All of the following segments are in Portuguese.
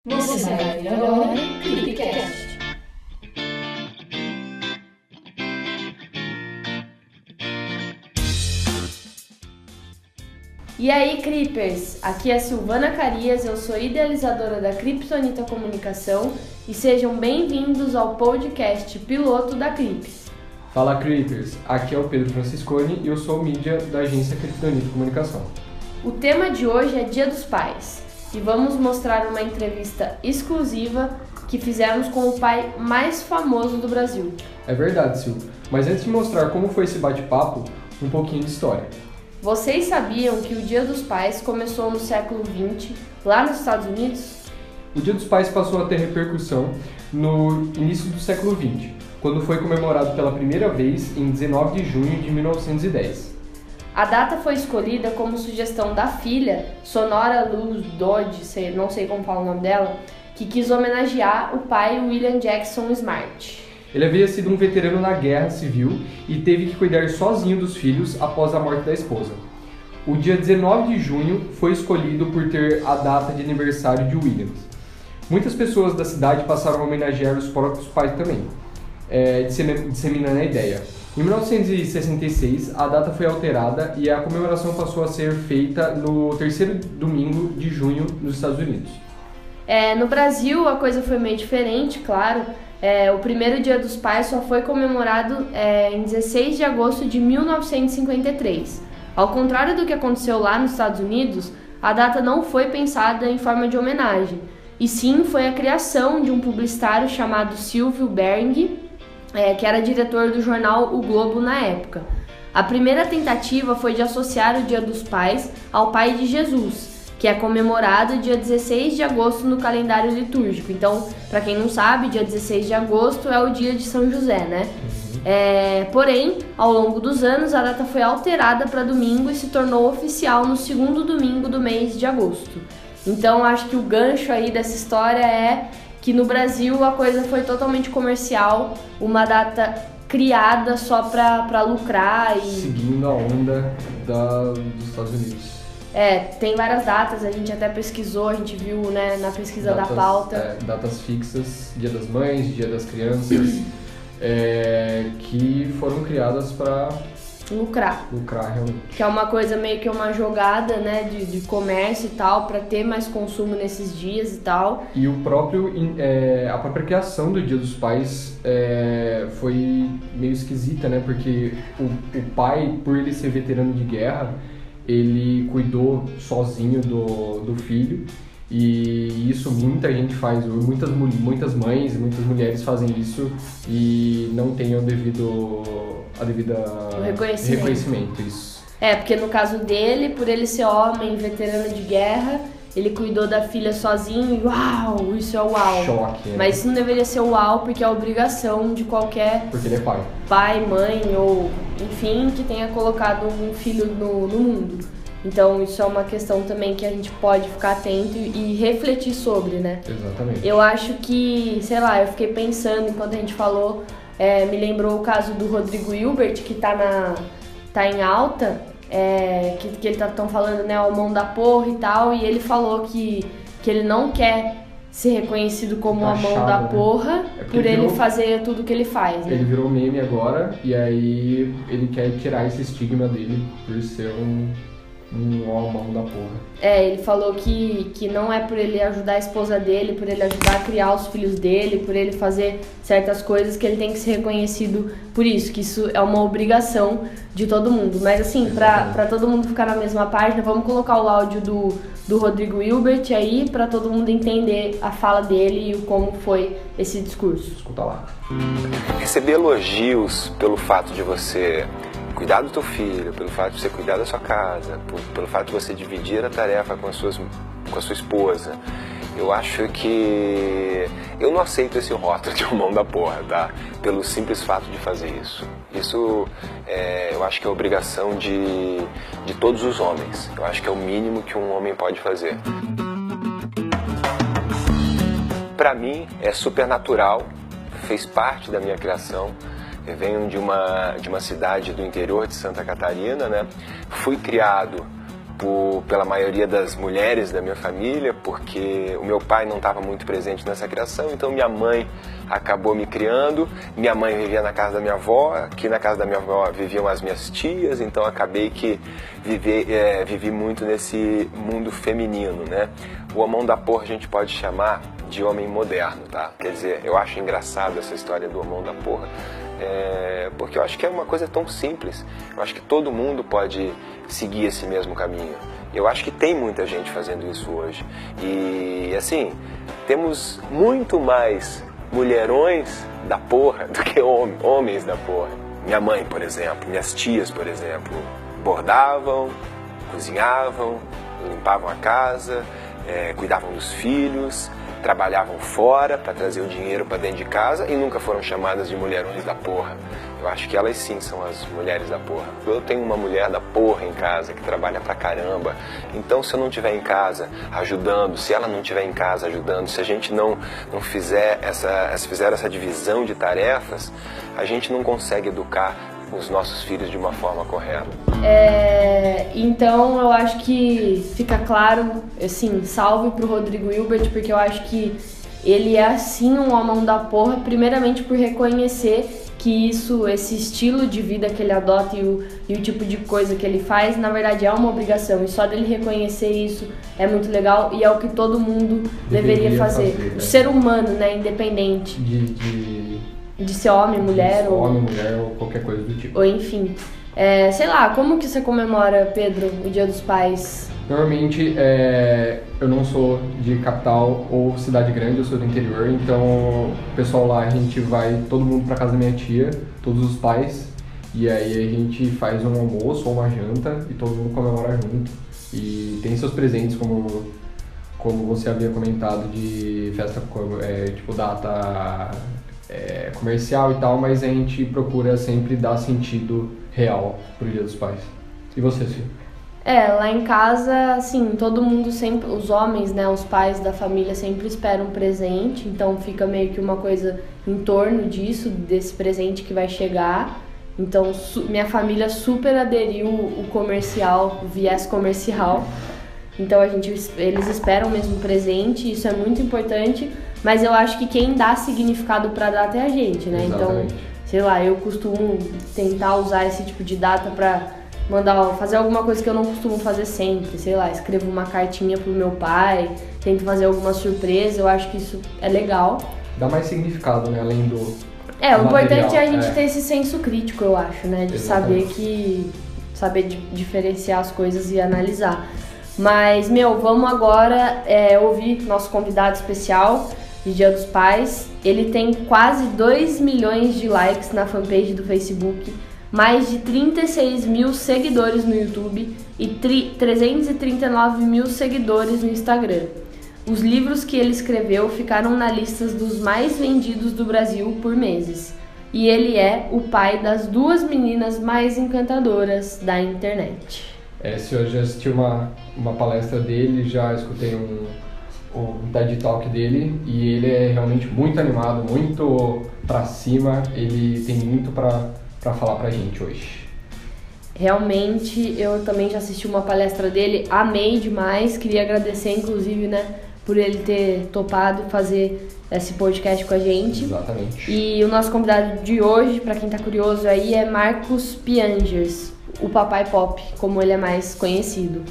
Você vai ouvir agora Clipcast. E aí, Creepers! Aqui é Silvana Carias, eu sou idealizadora da Kryptonita Comunicação e sejam bem-vindos ao podcast piloto da Clip. Fala, Creepers! Aqui é o Pedro Francisconi e eu sou o mídia da agência Kryptonita Comunicação. O tema de hoje é Dia dos Pais e vamos mostrar uma entrevista exclusiva que fizemos com o pai mais famoso do Brasil. É verdade, Sil, mas antes de mostrar como foi esse bate-papo, um pouquinho de história. Vocês sabiam que o Dia dos Pais começou no século XX, lá nos Estados Unidos? O Dia dos Pais passou a ter repercussão no início do século XX, quando foi comemorado pela primeira vez em 19 de junho de 1910. A data foi escolhida como sugestão da filha, Sonora Luz Dodge, não sei como fala o nome dela, que quis homenagear o pai William Jackson Smart. Ele havia sido um veterano na Guerra Civil e teve que cuidar sozinho dos filhos após a morte da esposa. O dia 19 de junho foi escolhido por ter a data de aniversário de Williams. Muitas pessoas da cidade passaram a homenagear os próprios pais também, disseminando a ideia. Em 1966, a data foi alterada e a comemoração passou a ser feita no terceiro domingo de junho nos Estados Unidos. No Brasil, a coisa foi meio diferente, claro. O primeiro Dia dos Pais só foi comemorado em 16 de agosto de 1953. Ao contrário do que aconteceu lá nos Estados Unidos, a data não foi pensada em forma de homenagem, e sim foi a criação de um publicitário chamado Silvio Bering, que era diretor do jornal O Globo na época. A primeira tentativa foi de associar o Dia dos Pais ao Pai de Jesus, que é comemorado dia 16 de agosto no calendário litúrgico. Então, para quem não sabe, dia 16 de agosto é o dia de São José, né? Porém, ao longo dos anos, a data foi alterada para domingo e se tornou oficial no segundo domingo do mês de agosto. Então, acho que o gancho aí dessa história é que no Brasil a coisa foi totalmente comercial, uma data criada só para lucrar e... Seguindo a onda dos Estados Unidos. Tem várias datas, a gente até pesquisou, a gente viu, né, na pesquisa da pauta. Datas fixas, Dia das Mães, Dia das Crianças, que foram criadas para lucrar realmente. Que é uma coisa meio que uma jogada, né, de comércio e tal, para ter mais consumo nesses dias e tal. E a própria criação do Dia dos Pais foi meio esquisita, né, porque o pai, por ele ser veterano de guerra, ele cuidou sozinho do filho, e isso muita gente faz, muitas mães, muitas mulheres fazem isso e não têm o devido reconhecimento. Isso. Porque no caso dele, por ele ser homem, veterano de guerra, ele cuidou da filha sozinho e uau, isso é uau. Choque, né? Mas isso não deveria ser uau, porque é obrigação de qualquer porque ele é pai, mãe ou enfim, que tenha colocado um filho no mundo. Então isso é uma questão também que a gente pode ficar atento e refletir sobre, né? Exatamente. Eu acho que, sei lá, eu fiquei pensando enquanto a gente falou, me lembrou o caso do Rodrigo Hilbert, que tá em alta, que ele estão falando, né, o mão da porra e tal, e ele falou que ele não quer ser reconhecido como a mão da porra, por ele fazer tudo que ele faz, né? Ele virou meme agora, e aí ele quer tirar esse estigma dele por ser um mão da porra. Ele falou que não é por ele ajudar a esposa dele, por ele ajudar a criar os filhos dele, por ele fazer certas coisas, que ele tem que ser reconhecido por isso, que isso é uma obrigação de todo mundo. Mas assim, pra todo mundo ficar na mesma página, vamos colocar o áudio do Rodrigo Hilbert aí, pra todo mundo entender a fala dele e como foi esse discurso. Escuta lá. Receber elogios pelo fato de você cuidar do teu filho, pelo fato de você cuidar da sua casa, pelo fato de você dividir a tarefa com a sua esposa. Eu acho que eu não aceito esse rótulo de mão da porra, tá? Pelo simples fato de fazer isso. Isso eu acho que é obrigação de todos os homens. Eu acho que é o mínimo que um homem pode fazer. Para mim é super natural, fez parte da minha criação. Eu venho de uma cidade do interior de Santa Catarina, né? Fui criado pela maioria das mulheres da minha família, porque o meu pai não estava muito presente nessa criação, então minha mãe acabou me criando. Minha mãe vivia na casa da minha avó, aqui na casa da minha avó viviam as minhas tias, então acabei que vivi muito nesse mundo feminino, né? O homão da porra a gente pode chamar de homem moderno, tá? Quer dizer, eu acho engraçado essa história do homão da porra, porque eu acho que é uma coisa tão simples. Eu acho que todo mundo pode seguir esse mesmo caminho. Eu acho que tem muita gente fazendo isso hoje. E, assim, temos muito mais mulherões da porra do que homens da porra. Minha mãe, por exemplo, minhas tias, por exemplo, bordavam, cozinhavam, limpavam a casa, cuidavam dos filhos, trabalhavam fora para trazer o dinheiro para dentro de casa e nunca foram chamadas de mulherões da porra. Eu acho que elas sim são as mulheres da porra. Eu tenho uma mulher da porra em casa que trabalha pra caramba. Então, se eu não estiver em casa ajudando, se ela não estiver em casa ajudando, se a gente não fizer essa divisão de tarefas, a gente não consegue educar os nossos filhos de uma forma correta. Então eu acho que fica claro, assim, salve pro Rodrigo Hilbert, porque eu acho que ele é assim um homem da porra, primeiramente por reconhecer que esse estilo de vida que ele adota e o tipo de coisa que ele faz, na verdade é uma obrigação, e só dele reconhecer isso é muito legal e é o que todo mundo deveria fazer. Né? O ser humano, né, independente de ser homem, mulher ou qualquer coisa do tipo. Ou enfim. Sei lá, como que você comemora, Pedro, o Dia dos Pais? Normalmente, eu não sou de capital ou cidade grande, eu sou do interior, então o pessoal lá, a gente vai todo mundo pra casa da minha tia, todos os pais, e aí a gente faz um almoço ou uma janta e todo mundo comemora junto. E tem seus presentes, como você havia comentado, de festa, tipo data comercial e tal, mas a gente procura sempre dar sentido real pro Dia dos Pais. E você, Sil? Lá em casa, assim, todo mundo sempre, os homens, né, os pais da família sempre esperam um presente, então fica meio que uma coisa em torno disso, desse presente que vai chegar. Então, minha família super aderiu o comercial, o viés comercial. Então, eles esperam mesmo presente, isso é muito importante, mas eu acho que quem dá significado pra data é a gente, né? Exatamente. Então, sei lá, eu costumo tentar usar esse tipo de data pra fazer alguma coisa que eu não costumo fazer sempre, sei lá, escrevo uma cartinha pro meu pai, tento fazer alguma surpresa, eu acho que isso é legal. Dá mais significado, né, além do o importante é a gente ter esse senso crítico, eu acho, né, de Exatamente. saber diferenciar as coisas e analisar. Mas, vamos agora ouvir nosso convidado especial de Dia dos Pais. Ele tem quase 2 milhões de likes na fanpage do Facebook, mais de 36 mil seguidores no YouTube e 339 mil seguidores no Instagram. Os livros que ele escreveu ficaram na lista dos mais vendidos do Brasil por meses. E ele é o pai das 2 meninas mais encantadoras da internet. Se eu já assisti uma palestra dele, já escutei um TED Talk dele, e ele é realmente muito animado, muito pra cima, ele tem muito pra falar pra gente hoje. Realmente, eu também já assisti uma palestra dele, amei demais, queria agradecer inclusive, né, por ele ter topado fazer esse podcast com a gente. Exatamente. E o nosso convidado de hoje, pra quem tá curioso aí, é Marcos Piangers, o Papai Pop, como ele é mais conhecido.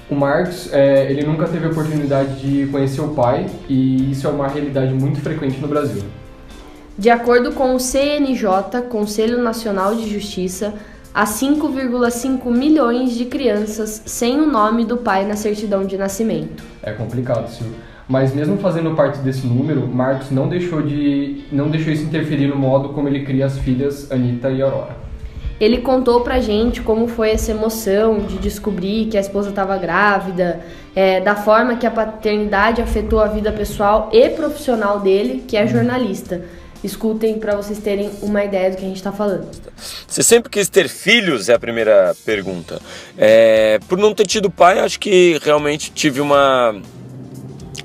O Marcos, ele nunca teve a oportunidade de conhecer o pai, e isso é uma realidade muito frequente no Brasil. De acordo com o CNJ, Conselho Nacional de Justiça, há 5,5 milhões de crianças sem o nome do pai na certidão de nascimento. É complicado, Sil. Mas mesmo fazendo parte desse número, Marcos não deixou isso interferir no modo como ele cria as filhas Anitta e Aurora. Ele contou pra gente como foi essa emoção de descobrir que a esposa estava grávida, da forma que a paternidade afetou a vida pessoal e profissional dele, que é jornalista. Escutem pra vocês terem uma ideia do que a gente tá falando. Você sempre quis ter filhos? É a primeira pergunta. Por não ter tido pai, acho que realmente tive uma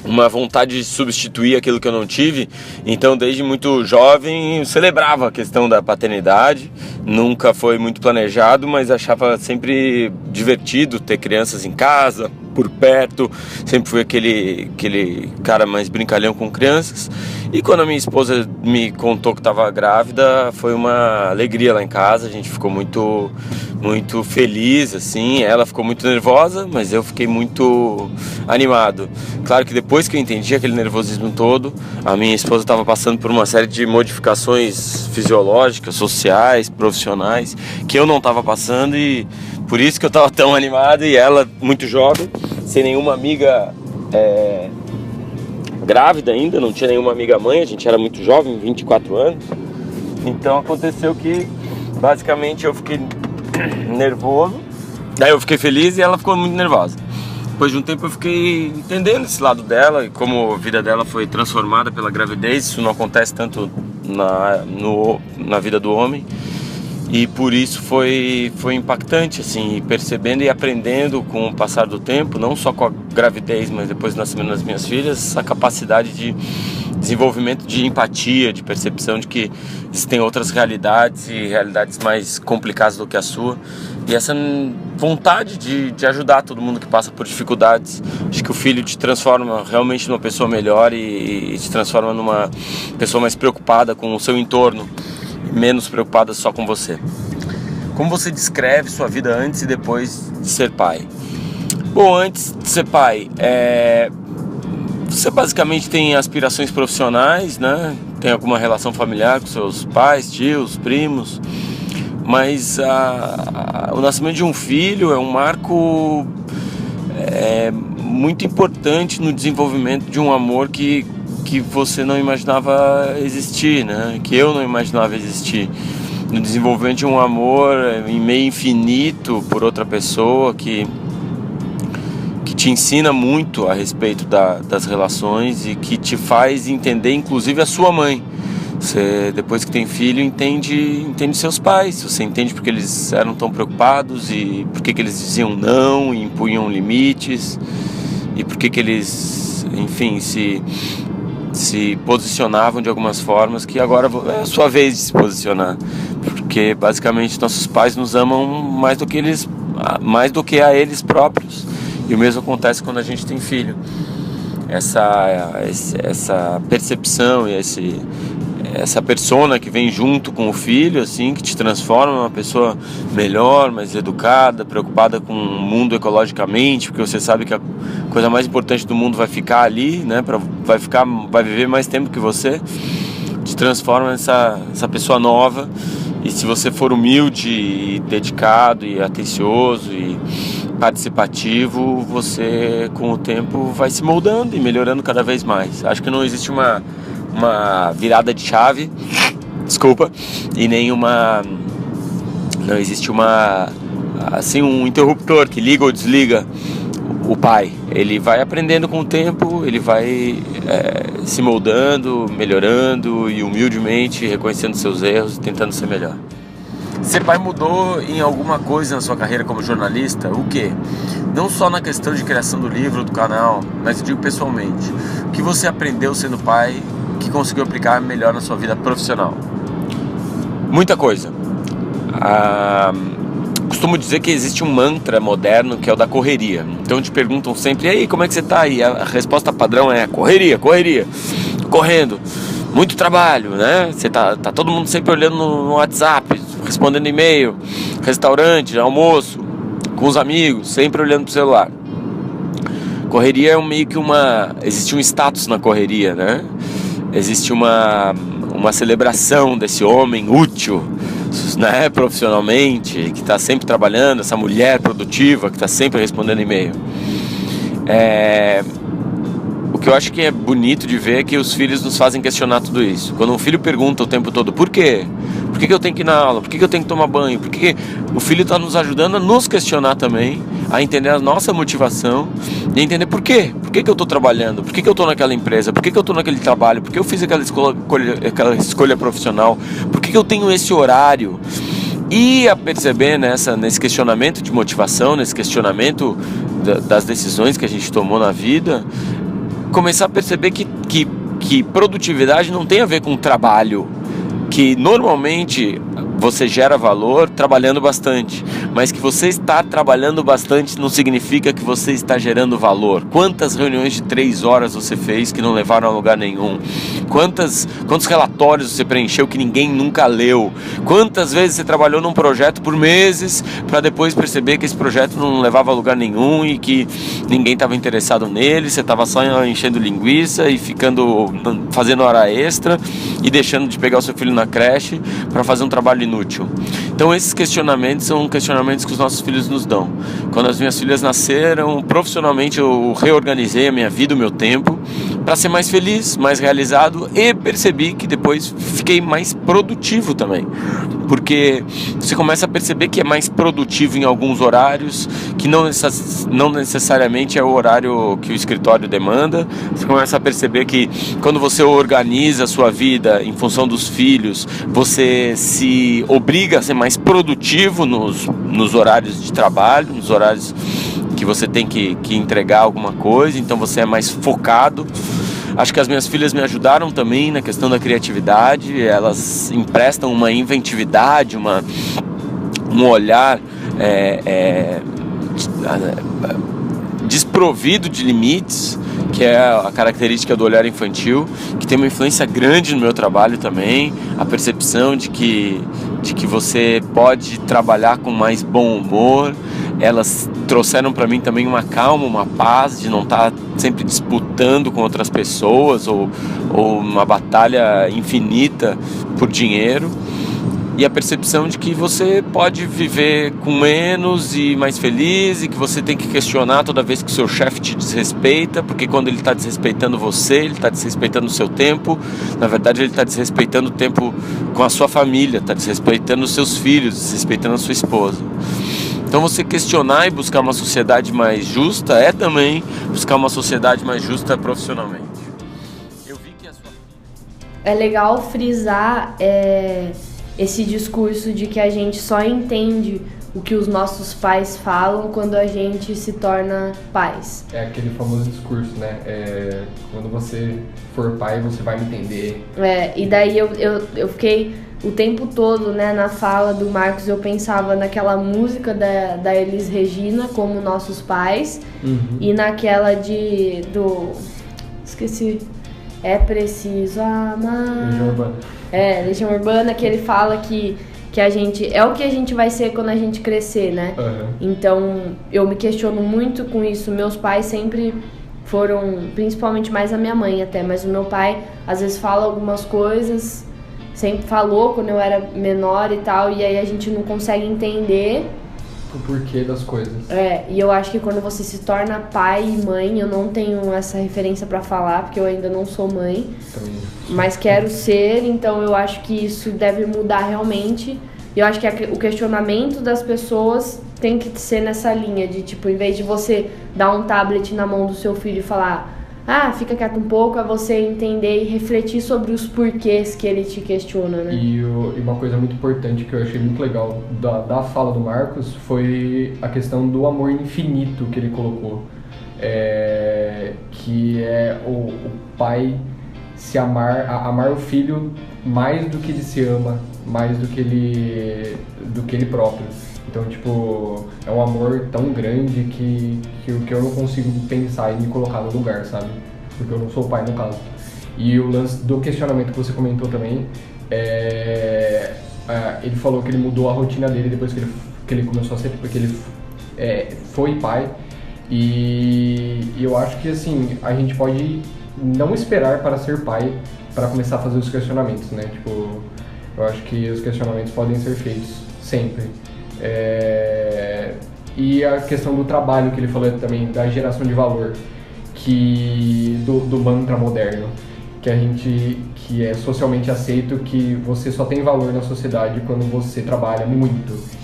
uma vontade de substituir aquilo que eu não tive. Então, desde muito jovem, eu celebrava a questão da paternidade. Nunca foi muito planejado, mas achava sempre divertido ter crianças em casa, por perto. Sempre fui aquele cara mais brincalhão com crianças. E quando a minha esposa me contou que estava grávida, foi uma alegria lá em casa. A gente ficou muito feliz, assim. Ela ficou muito nervosa, mas eu fiquei muito animado. Claro que depois que eu entendi aquele nervosismo todo, a minha esposa estava passando por uma série de modificações fisiológicas, sociais, profissionais, que eu não estava passando, e por isso que eu estava tão animado. E ela, muito jovem, sem nenhuma amiga grávida ainda, não tinha nenhuma amiga mãe, a gente era muito jovem, 24 anos. Então aconteceu que basicamente eu fiquei nervoso, daí eu fiquei feliz e ela ficou muito nervosa. Depois de um tempo eu fiquei entendendo esse lado dela e como a vida dela foi transformada pela gravidez. Isso não acontece tanto na vida do homem, e por isso foi impactante, assim, percebendo e aprendendo com o passar do tempo, não só com a gravidez, mas depois do nascimento das minhas filhas, essa capacidade de desenvolvimento de empatia, de percepção de que existem outras realidades e realidades mais complicadas do que a sua, e essa vontade de ajudar todo mundo que passa por dificuldades. Acho que o filho te transforma realmente numa pessoa melhor e te transforma numa pessoa mais preocupada com o seu entorno, menos preocupada só com você. Como você descreve sua vida antes e depois de ser pai? Bom, antes de ser pai, você basicamente tem aspirações profissionais, né? Tem alguma relação familiar com seus pais, tios, primos, mas o nascimento de um filho é um marco muito importante no desenvolvimento de um amor que você não imaginava existir, né? Que eu não imaginava existir. No desenvolvimento de um amor em meio infinito por outra pessoa que te ensina muito a respeito das relações e que te faz entender, inclusive, a sua mãe. Você, depois que tem filho, entende seus pais. Você entende porque eles eram tão preocupados e porque que eles diziam não e impunham limites e porque que eles, enfim, se posicionavam de algumas formas que agora é a sua vez de se posicionar, porque basicamente nossos pais nos amam mais do que a eles próprios, e o mesmo acontece quando a gente tem filho. Essa percepção e essa persona que vem junto com o filho, assim, que te transforma numa pessoa melhor, mais educada, preocupada com o mundo ecologicamente, porque você sabe que a coisa mais importante do mundo vai ficar ali, né? Vai viver mais tempo que você, te transforma nessa pessoa nova. E se você for humilde e dedicado e atencioso e participativo, você com o tempo vai se moldando e melhorando cada vez mais. Acho que não existe uma virada de chave, e não existe um interruptor que liga ou desliga o pai. Ele vai aprendendo com o tempo, ele vai se moldando, melhorando e humildemente reconhecendo seus erros e tentando ser melhor. Ser pai mudou em alguma coisa na sua carreira como jornalista? O quê? Não só na questão de criação do livro, do canal, mas eu digo pessoalmente. O que você aprendeu sendo pai que conseguiu aplicar melhor na sua vida profissional? Muita coisa. Costumo dizer que existe um mantra moderno que é o da correria. Então te perguntam sempre: e aí, como é que você tá? E a resposta padrão é correria, correndo, muito trabalho, né? Você tá todo mundo sempre olhando no WhatsApp, respondendo e-mail, restaurante, almoço, com os amigos, sempre olhando pro celular. Correria é meio que existe um status na correria, né? Existe uma celebração desse homem útil, né, profissionalmente, que está sempre trabalhando, essa mulher produtiva que está sempre respondendo e-mail. O que eu acho que é bonito de ver é que os filhos nos fazem questionar tudo isso. Quando um filho pergunta o tempo todo: por quê? Por que eu tenho que ir na aula? Por que eu tenho que tomar banho? Por que o filho está nos ajudando a nos questionar também, a entender a nossa motivação e entender por quê? Por que eu estou trabalhando? Por que eu estou naquela empresa? Por que eu estou naquele trabalho? Por que eu fiz aquela escolha profissional? Por que eu tenho esse horário? E a perceber nesse questionamento de motivação, nesse questionamento das decisões que a gente tomou na vida, começar a perceber que produtividade não tem a ver com trabalho, que normalmente você gera valor trabalhando bastante, mas que você está trabalhando bastante não significa que você está gerando valor. Quantas reuniões de 3 horas você fez que não levaram a lugar nenhum? Quantos relatórios você preencheu que ninguém nunca leu? Quantas vezes você trabalhou num projeto por meses para depois perceber que esse projeto não levava a lugar nenhum e que ninguém estava interessado nele, você estava só enchendo linguiça e fazendo hora extra e deixando de pegar o seu filho na creche para fazer um trabalho inútil. Então esses questionamentos são questionamentos que os nossos filhos nos dão. Quando as minhas filhas nasceram, profissionalmente eu reorganizei a minha vida, o meu tempo, para ser mais feliz, mais realizado, e percebi que depois fiquei mais produtivo também. Porque você começa a perceber que é mais produtivo em alguns horários, que não necessariamente é o horário que o escritório demanda. Você começa a perceber que quando você organiza a sua vida em função dos filhos, você se obriga a ser mais produtivo nos horários de trabalho, nos horários que você tem que entregar alguma coisa, então você é mais focado. Acho que as minhas filhas me ajudaram também na questão da criatividade, elas emprestam uma inventividade, um olhar desprovido de limites, que é a característica do olhar infantil, que tem uma influência grande no meu trabalho também, a percepção de que você pode trabalhar com mais bom humor. Elas trouxeram para mim também uma calma, uma paz de não estar sempre disputando com outras pessoas ou uma batalha infinita por dinheiro. E a percepção de que você pode viver com menos e mais feliz, e que você tem que questionar toda vez que o seu chefe te desrespeita, porque quando ele está desrespeitando você, ele está desrespeitando o seu tempo. Na verdade, ele está desrespeitando o tempo com a sua família, está desrespeitando os seus filhos, desrespeitando a sua esposa. Então você questionar e buscar uma sociedade mais justa é também buscar uma sociedade mais justa profissionalmente. Eu vi que a sua... É legal frisar esse discurso de que a gente só entende o que os nossos pais falam quando a gente se torna pais. É aquele famoso discurso, né? Quando você for pai, você vai me entender. E daí eu fiquei o tempo todo, né, na fala do Marcos, eu pensava naquela música da Elis Regina, Como Nossos Pais, e naquela esqueci, É Preciso Amar. Legião Urbana. Legião Urbana, que ele fala que a gente é o que a gente vai ser quando a gente crescer, né? Então eu me questiono muito com isso. Meus pais sempre foram, principalmente mais a minha mãe até, mas o meu pai às vezes fala algumas coisas, sempre falou quando eu era menor e tal, e aí a gente não consegue entender o porquê das coisas. E eu acho que quando você se torna pai e mãe, eu não tenho essa referência pra falar, porque eu ainda não sou mãe, mas quero ser, então eu acho que isso deve mudar realmente. E eu acho que o questionamento das pessoas tem que ser nessa linha de, tipo, em vez de você dar um tablet na mão do seu filho e falar, fica quieto um pouco, é você entender e refletir sobre os porquês que ele te questiona, né? E uma coisa muito importante que eu achei muito legal da fala do Marcos foi a questão do amor infinito que ele colocou. Que é o pai se amar o filho mais do que ele se ama, mais do que ele próprio. Então, tipo, é um amor tão grande que eu não consigo pensar e me colocar no lugar, sabe? Porque eu não sou pai, no caso. E o lance do questionamento que você comentou também, ele falou que ele mudou a rotina dele depois que ele começou a ser, porque ele foi pai. E eu acho que, assim, a gente pode não esperar para ser pai para começar a fazer os questionamentos, né? Tipo, eu acho que os questionamentos podem ser feitos sempre. E a questão do trabalho que ele falou também, da geração de valor, do mantra moderno, que é socialmente aceito que você só tem valor na sociedade quando você trabalha muito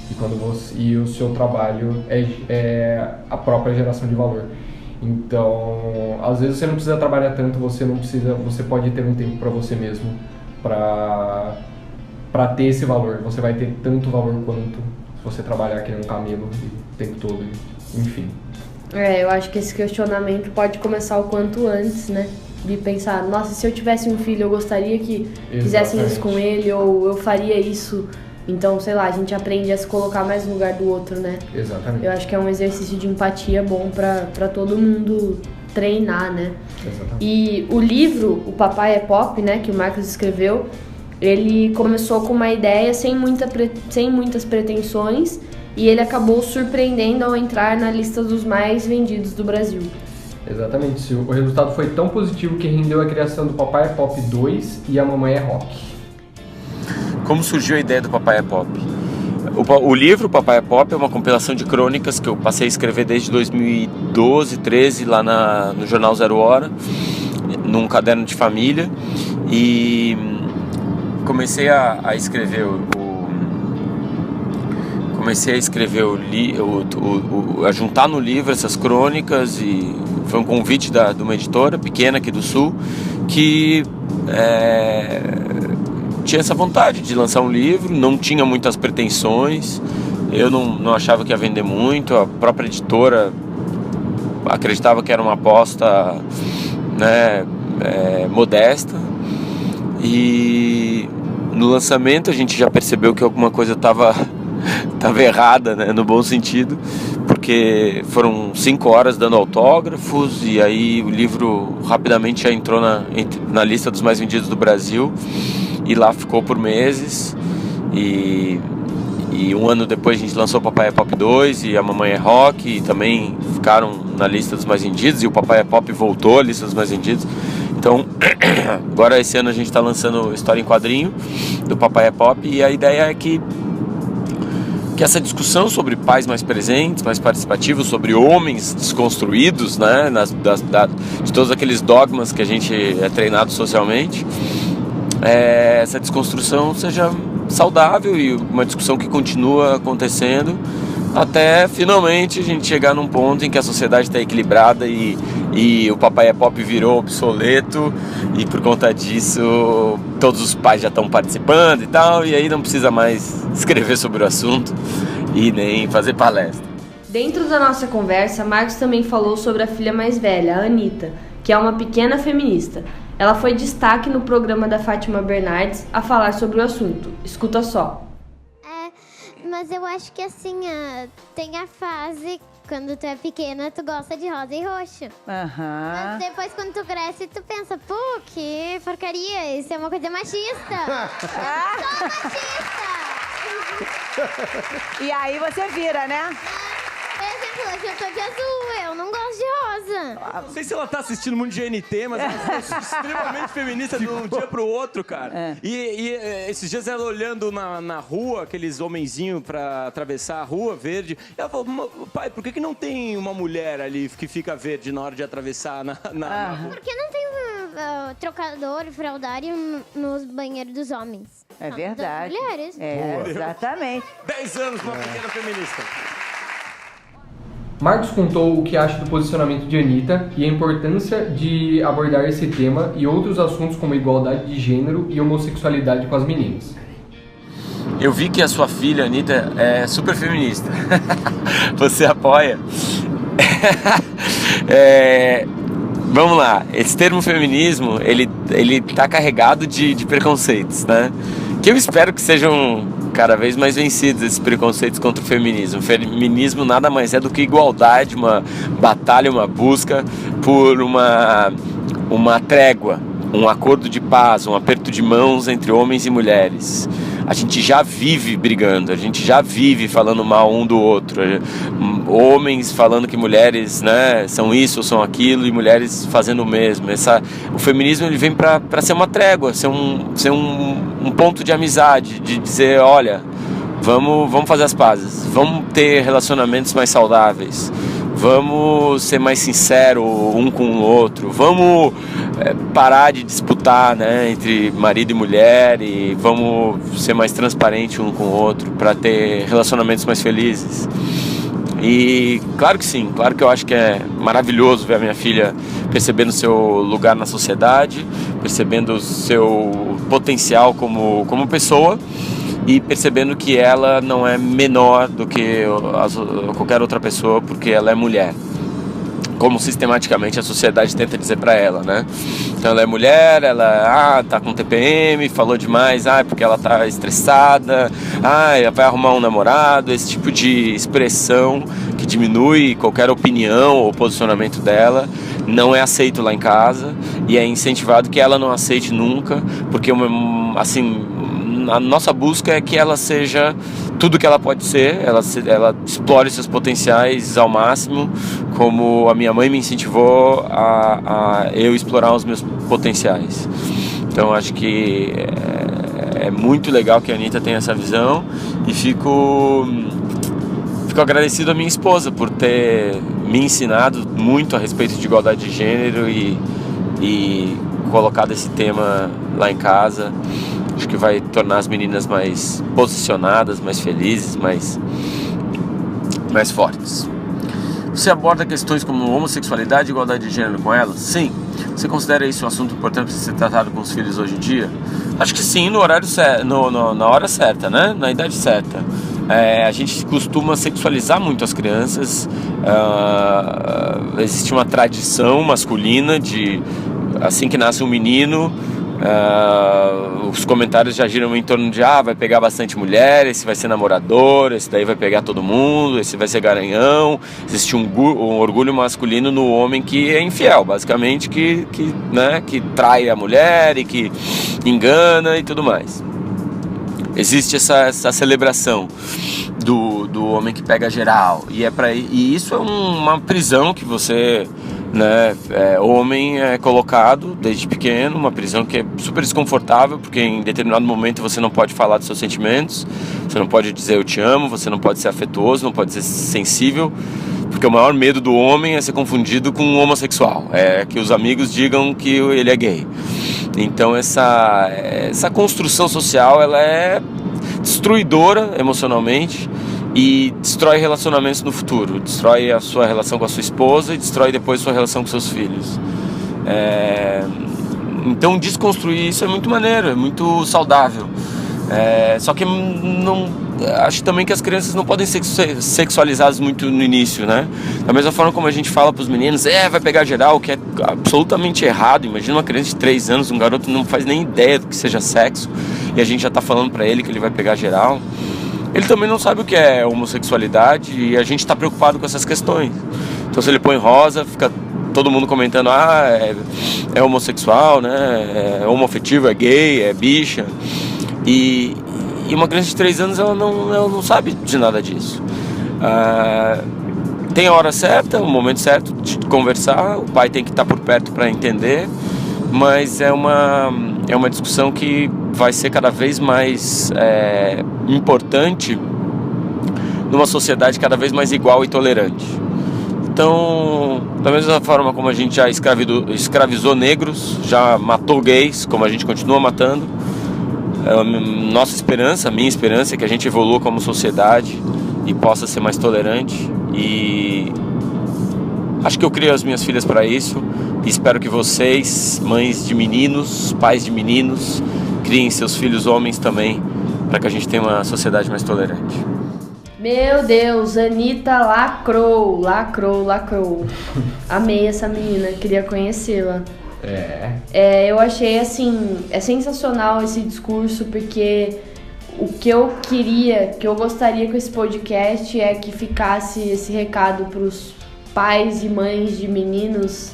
e o seu trabalho é a própria geração de valor. Então, às vezes você não precisa trabalhar tanto, você pode ter um tempo para você mesmo, para ter esse valor. Você vai ter tanto valor quanto se você trabalhar aqui num camelo o tempo todo, enfim. Eu acho que esse questionamento pode começar o quanto antes, né? De pensar, nossa, se eu tivesse um filho, eu gostaria que fizessem isso com ele, ou eu faria isso. Então, sei lá, a gente aprende a se colocar mais no lugar do outro, né? Exatamente. Eu acho que é um exercício de empatia bom pra todo mundo treinar, né? Exatamente. E o livro, O Papai é Pop, né, que o Marcos escreveu, ele começou com uma ideia sem muitas pretensões e ele acabou surpreendendo ao entrar na lista dos mais vendidos do Brasil. Exatamente. O resultado foi tão positivo que rendeu a criação do Papai é Pop 2 e a Mamãe é Rock. Como surgiu a ideia do Papai é Pop? O livro Papai é Pop é uma compilação de crônicas que eu passei a escrever desde 2012, 13, lá no Jornal Zero Hora, num caderno de família, e comecei a escrever a juntar no livro essas crônicas, e foi um convite de uma editora pequena aqui do Sul que tinha essa vontade de lançar um livro, não tinha muitas pretensões, eu não achava que ia vender muito, a própria editora acreditava que era uma aposta, né, modesta, e no lançamento a gente já percebeu que alguma coisa estava errada, né, no bom sentido, porque foram 5 horas dando autógrafos, e aí o livro rapidamente já entrou na lista dos mais vendidos do Brasil, e lá ficou por meses, e 1 ano depois a gente lançou o Papai é Pop 2 e a Mamãe é Rock, e também ficaram na lista dos mais vendidos, e o Papai é Pop voltou à lista dos mais vendidos. Então, agora esse ano a gente está lançando História em Quadrinho do Papai é Pop, e a ideia é que essa discussão sobre pais mais presentes, mais participativos, sobre homens desconstruídos, né, de todos aqueles dogmas que a gente é treinado socialmente, essa desconstrução seja saudável e uma discussão que continua acontecendo até finalmente a gente chegar num ponto em que a sociedade está equilibrada e o Papai é Pop virou obsoleto, e por conta disso todos os pais já estão participando e tal, e aí não precisa mais escrever sobre o assunto e nem fazer palestra. Dentro da nossa conversa, Marcos também falou sobre a filha mais velha, a Anitta, que é uma pequena feminista. Ela foi destaque no programa da Fátima Bernardes a falar sobre o assunto. Escuta só. Mas eu acho que assim, tem a fase, quando tu é pequena, tu gosta de rosa e roxo. Mas depois, quando tu cresce, tu pensa, pô, que porcaria, isso é uma coisa machista. Sou machista. E aí você vira, né? Por exemplo, hoje eu tô de azul, eu não gosto de rosa. Não sei se ela tá assistindo muito GNT, mas ela é extremamente feminista de um dia pro outro, cara. E esses dias ela olhando na rua, aqueles homenzinhos pra atravessar a rua verde, ela falou, pai, por que não tem uma mulher ali que fica verde na hora de atravessar na rua? Por que não tem trocador, fraldário nos banheiros dos homens? É verdade. Das mulheres. Exatamente. 10 anos pra uma pequena feminista. Marcos contou o que acha do posicionamento de Anitta e a importância de abordar esse tema e outros assuntos como igualdade de gênero e homossexualidade com as meninas. Eu vi que a sua filha, Anitta, é super feminista. Você apoia? Vamos lá, esse termo feminismo, ele tá carregado de preconceitos, né? Que eu espero que sejam cada vez mais vencidos esses preconceitos contra o feminismo. O feminismo nada mais é do que igualdade, uma batalha, uma busca por uma trégua, um acordo de paz, um aperto de mãos entre homens e mulheres. A gente já vive brigando, a gente já vive falando mal um do outro. Homens falando que mulheres, né, são isso ou são aquilo, e mulheres fazendo o mesmo. O feminismo ele vem para ser uma trégua, ser um ponto de amizade, de dizer, olha, vamos fazer as pazes, vamos ter relacionamentos mais saudáveis, vamos ser mais sinceros um com o outro, vamos parar de disputar, né, entre marido e mulher, e vamos ser mais transparentes um com o outro para ter relacionamentos mais felizes. E claro que sim, claro que eu acho que é maravilhoso ver a minha filha percebendo o seu lugar na sociedade, percebendo o seu potencial como pessoa, e percebendo que ela não é menor do que qualquer outra pessoa porque ela é mulher. como sistematicamente a sociedade tenta dizer pra ela, né? Então ela é mulher, ela tá com TPM, falou demais, porque ela tá estressada, ela vai arrumar um namorado, esse tipo de expressão que diminui qualquer opinião ou posicionamento dela, não é aceito lá em casa e é incentivado que ela não aceite nunca, porque assim, a nossa busca é que ela seja tudo que ela pode ser, ela explore seus potenciais ao máximo, como a minha mãe me incentivou a eu explorar os meus potenciais. Então acho que é muito legal que a Anitta tenha essa visão e fico agradecido à minha esposa por ter me ensinado muito a respeito de igualdade de gênero e colocado esse tema lá em casa. Acho que vai tornar as meninas mais posicionadas, mais felizes, mais fortes. Você aborda questões como homossexualidade e igualdade de gênero com elas? Sim. Você considera isso um assunto importante para ser tratado com os filhos hoje em dia? Acho que sim, no horário na hora certa, né? Na idade certa. A gente costuma sexualizar muito as crianças. Existe uma tradição masculina de, assim que nasce um menino, os comentários já giram em torno de vai pegar bastante mulher, esse vai ser namorador, esse daí vai pegar todo mundo, esse vai ser garanhão. Existe um orgulho masculino no homem que é infiel, basicamente, que trai a mulher e que engana e tudo mais. Existe essa celebração do homem que pega geral, e isso é uma prisão que você, homem é colocado desde pequeno, uma prisão que é super desconfortável, porque em determinado momento você não pode falar dos seus sentimentos, você não pode dizer eu te amo, você não pode ser afetuoso, não pode ser sensível, porque o maior medo do homem é ser confundido com um homossexual, é que os amigos digam que ele é gay. Então essa construção social, ela é destruidora emocionalmente e destrói relacionamentos no futuro, destrói a sua relação com a sua esposa e destrói depois a sua relação com seus filhos. Então desconstruir isso é muito maneiro, é muito saudável. Só que acho também que as crianças não podem ser sexualizadas muito no início, né? Da mesma forma como a gente fala para os meninos, vai pegar geral, que é absolutamente errado. Imagina uma criança de 3 anos, um garoto não faz nem ideia do que seja sexo, e a gente já está falando para ele que ele vai pegar geral. Ele também não sabe o que é homossexualidade e a gente está preocupado com essas questões. Então se ele põe rosa, fica todo mundo comentando, é homossexual, né? É homoafetivo, é gay, é bicha. E uma criança de 3 anos, ela não sabe de nada disso. Tem a hora certa, o momento certo de conversar, o pai tem que estar por perto para entender, mas é uma discussão que vai ser cada vez mais importante numa sociedade cada vez mais igual e tolerante. Então, da mesma forma como a gente já escravizou negros, já matou gays, como a gente continua matando, nossa esperança, minha esperança é que a gente evolua como sociedade e possa ser mais tolerante, e acho que eu crio as minhas filhas para isso, e espero que vocês, mães de meninos, pais de meninos, criem seus filhos homens também, para que a gente tenha uma sociedade mais tolerante. Meu Deus, Anitta lacrou. Amei essa menina, queria conhecê-la. Eu achei assim, é sensacional esse discurso, porque o que eu gostaria com esse podcast é que ficasse esse recado para os pais e mães de meninos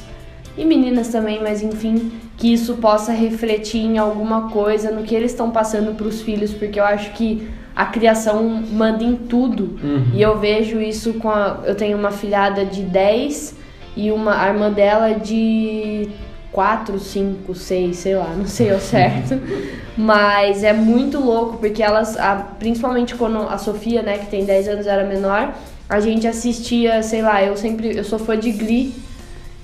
e meninas também, mas enfim, que isso possa refletir em alguma coisa no que eles estão passando para os filhos, porque eu acho que a criação manda em tudo. E eu vejo isso eu tenho uma filhada de 10 e a irmã dela de 4, 5, 6, sei lá, não sei ao certo. Mas é muito louco, porque elas, principalmente quando a Sofia, né, que tem 10 anos, era menor, a gente assistia, sei lá, eu sou fã de Glee,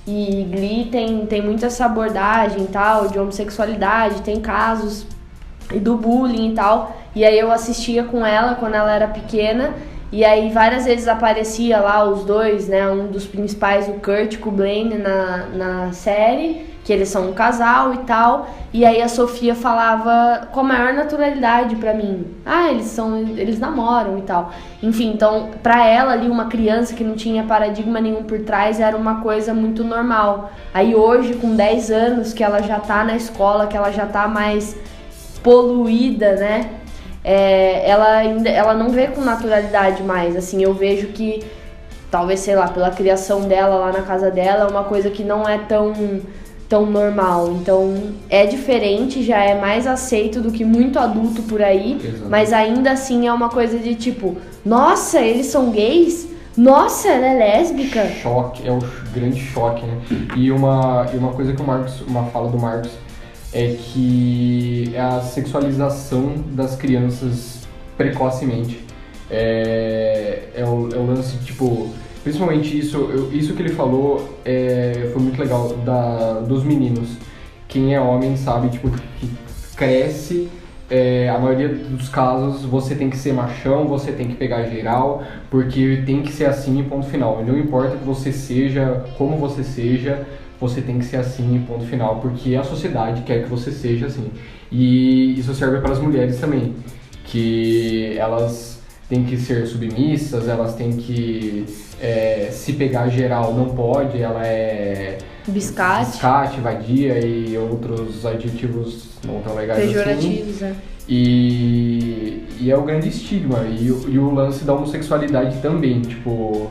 e Glee tem muita essa abordagem e tal, de homossexualidade, tem casos e do bullying e tal, e aí eu assistia com ela quando ela era pequena, E aí várias vezes aparecia lá os dois, né? Um dos principais, o Kurt Cobain na série, que eles são um casal e tal. E aí a Sofia falava com a maior naturalidade pra mim. Eles namoram e tal. Enfim, então pra ela ali, uma criança que não tinha paradigma nenhum por trás, era uma coisa muito normal. Aí hoje, com 10 anos, que ela já tá na escola, que ela já tá mais poluída, né? Ela não vê com naturalidade mais, assim, eu vejo que talvez, sei lá, pela criação dela lá na casa dela, é uma coisa que não é tão normal, então é diferente, já é mais aceito do que muito adulto por aí. Exato. Mas ainda assim é uma coisa de tipo, nossa, eles são gays? Nossa, ela é lésbica? Choque, é o grande choque, né? E uma coisa que uma fala do Marcos é que é a sexualização das crianças precocemente. É o lance, tipo, principalmente isso que ele falou foi muito legal dos meninos. Quem é homem sabe, tipo, que cresce, a maioria dos casos você tem que ser machão, você tem que pegar geral, porque tem que ser assim, ponto final. Não importa que você seja, como você seja, você tem que ser assim, ponto final, porque a sociedade quer que você seja assim. E isso serve para as mulheres também, que elas têm que ser submissas, elas têm que se pegar geral não pode, ela é biscate, vadia e outros adjetivos não tão legais pejorativos, assim. E é o grande estigma, e o lance da homossexualidade também, tipo,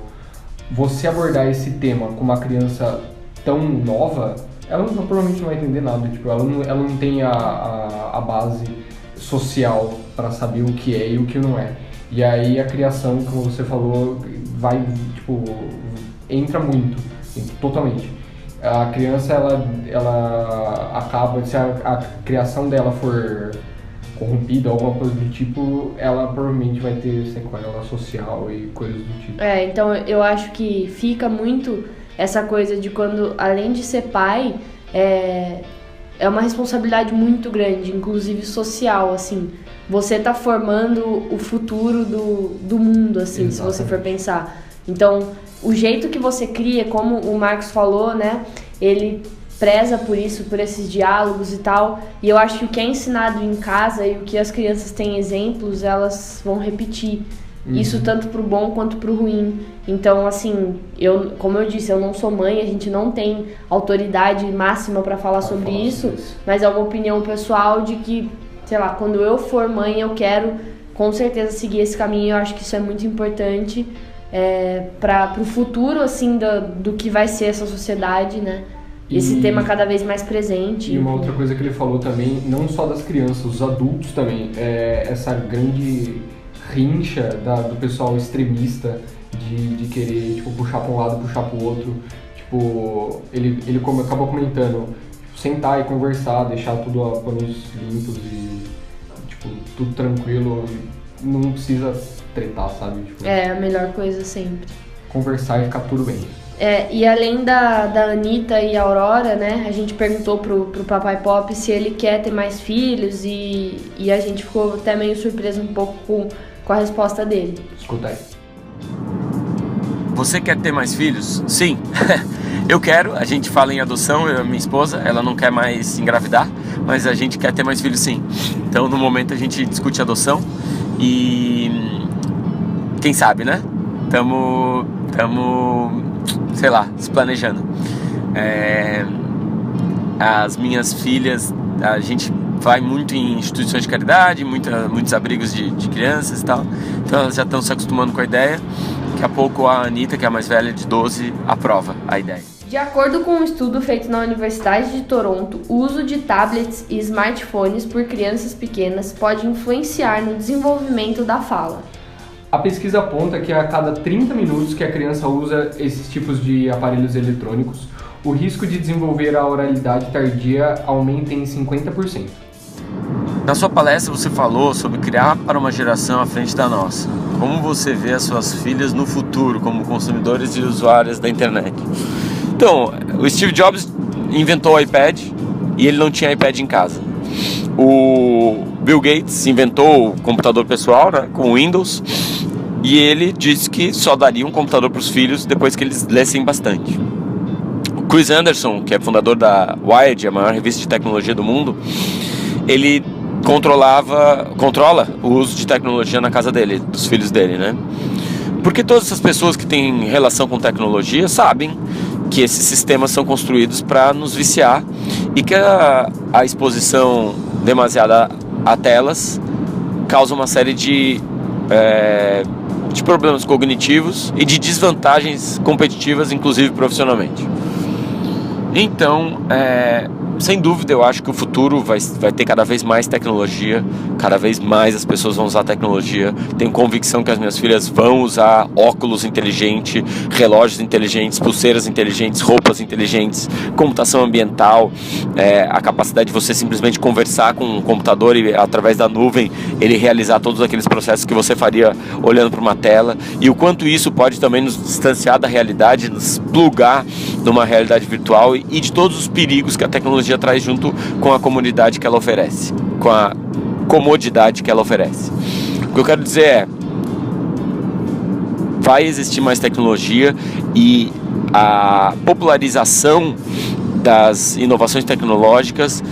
você abordar esse tema com uma criança tão nova, ela provavelmente não vai entender nada, tipo, ela não tem a base social para saber o que é e o que não é. E aí a criação, como você falou, vai, tipo, entra muito, assim, totalmente. A criança, ela acaba, se a criação dela for corrompida, alguma coisa do tipo, ela provavelmente vai ter sequela social e coisas do tipo. Então eu acho que fica muito essa coisa de quando, além de ser pai, é uma responsabilidade muito grande, inclusive social, assim. Você tá formando o futuro do mundo, assim, exatamente, se você for pensar. Então, o jeito que você cria, como o Marcos falou, né, ele preza por isso, por esses diálogos e tal, e eu acho que o que é ensinado em casa e o que as crianças têm exemplos, elas vão repetir. Isso tanto pro bom quanto pro ruim. Então, assim, como eu disse, eu não sou mãe, a gente não tem autoridade máxima pra falar sobre isso, mas é uma opinião pessoal de que, sei lá, quando eu for mãe, eu quero com certeza seguir esse caminho. Eu acho que isso é muito importante pro futuro, assim, do que vai ser essa sociedade, né? Esse tema cada vez mais presente. E uma outra coisa que ele falou também, não só das crianças, os adultos também, essa grande rincha do pessoal extremista de querer, tipo, puxar para um lado, puxar para o outro. Tipo, ele acabou comentando, tipo, sentar e conversar, deixar tudo a panos limpos e, tipo, tudo tranquilo. Não precisa tretar, sabe? Tipo, a melhor coisa sempre. Conversar e ficar tudo bem. E além da Anitta e Aurora, né, a gente perguntou pro Papai Pop se ele quer ter mais filhos e a gente ficou até meio surpreso um pouco com a resposta dele. Escuta aí. Você quer ter mais filhos? Sim, eu quero. A gente fala em adoção, eu e a minha esposa, ela não quer mais engravidar, mas a gente quer ter mais filhos sim. Então no momento a gente discute adoção e quem sabe, né? Tamo sei lá, se planejando. As minhas filhas, a gente vai muito em instituições de caridade, muitos abrigos de crianças e tal. Então elas já estão se acostumando com a ideia. Daqui a pouco a Anitta, que é a mais velha de 12, aprova a ideia. De acordo com um estudo feito na Universidade de Toronto, o uso de tablets e smartphones por crianças pequenas pode influenciar no desenvolvimento da fala. A pesquisa aponta que a cada 30 minutos que a criança usa esses tipos de aparelhos eletrônicos, o risco de desenvolver a oralidade tardia aumenta em 50%. Na sua palestra você falou sobre criar para uma geração à frente da nossa. Como você vê as suas filhas no futuro como consumidores e usuárias da internet? Então, o Steve Jobs inventou o iPad e ele não tinha iPad em casa. O Bill Gates inventou o computador pessoal, né, com Windows, E ele disse que só daria um computador para os filhos depois que eles lessem bastante. O Chris Anderson, que é fundador da Wired, a maior revista de tecnologia do mundo, ele controla o uso de tecnologia na casa dele, dos filhos dele, né? Porque todas essas pessoas que têm relação com tecnologia sabem que esses sistemas são construídos para nos viciar e que a exposição demasiada a telas causa uma série de problemas cognitivos e de desvantagens competitivas, inclusive profissionalmente. Então, sem dúvida, eu acho que o futuro vai ter cada vez mais tecnologia, cada vez mais as pessoas vão usar tecnologia. Tenho convicção que as minhas filhas vão usar óculos inteligentes, relógios inteligentes, pulseiras inteligentes, roupas inteligentes, computação ambiental, a capacidade de você simplesmente conversar com um computador e, através da nuvem, ele realizar todos aqueles processos que você faria olhando para uma tela. E o quanto isso pode também nos distanciar da realidade, nos plugar numa realidade virtual e de todos os perigos que a tecnologia traz junto com a comodidade que ela oferece, com a comodidade que ela oferece. O que eu quero dizer é, vai existir mais tecnologia e a popularização das inovações tecnológicas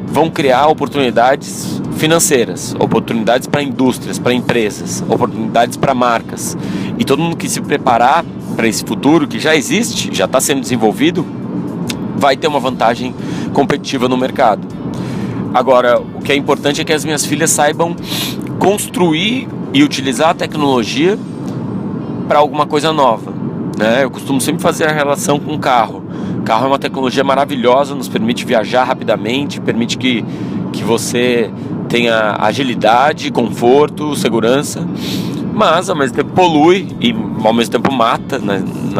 vão criar oportunidades financeiras, oportunidades para indústrias, para empresas, oportunidades para marcas. E todo mundo que se preparar para esse futuro, que já existe, já está sendo desenvolvido, vai ter uma vantagem competitiva no mercado. Agora, o que é importante é que as minhas filhas saibam construir e utilizar a tecnologia para alguma coisa nova, né? Eu costumo sempre fazer a relação com o carro. O carro é uma tecnologia maravilhosa, nos permite viajar rapidamente, permite que você tenha agilidade, conforto, segurança, mas ao mesmo tempo polui e ao mesmo tempo mata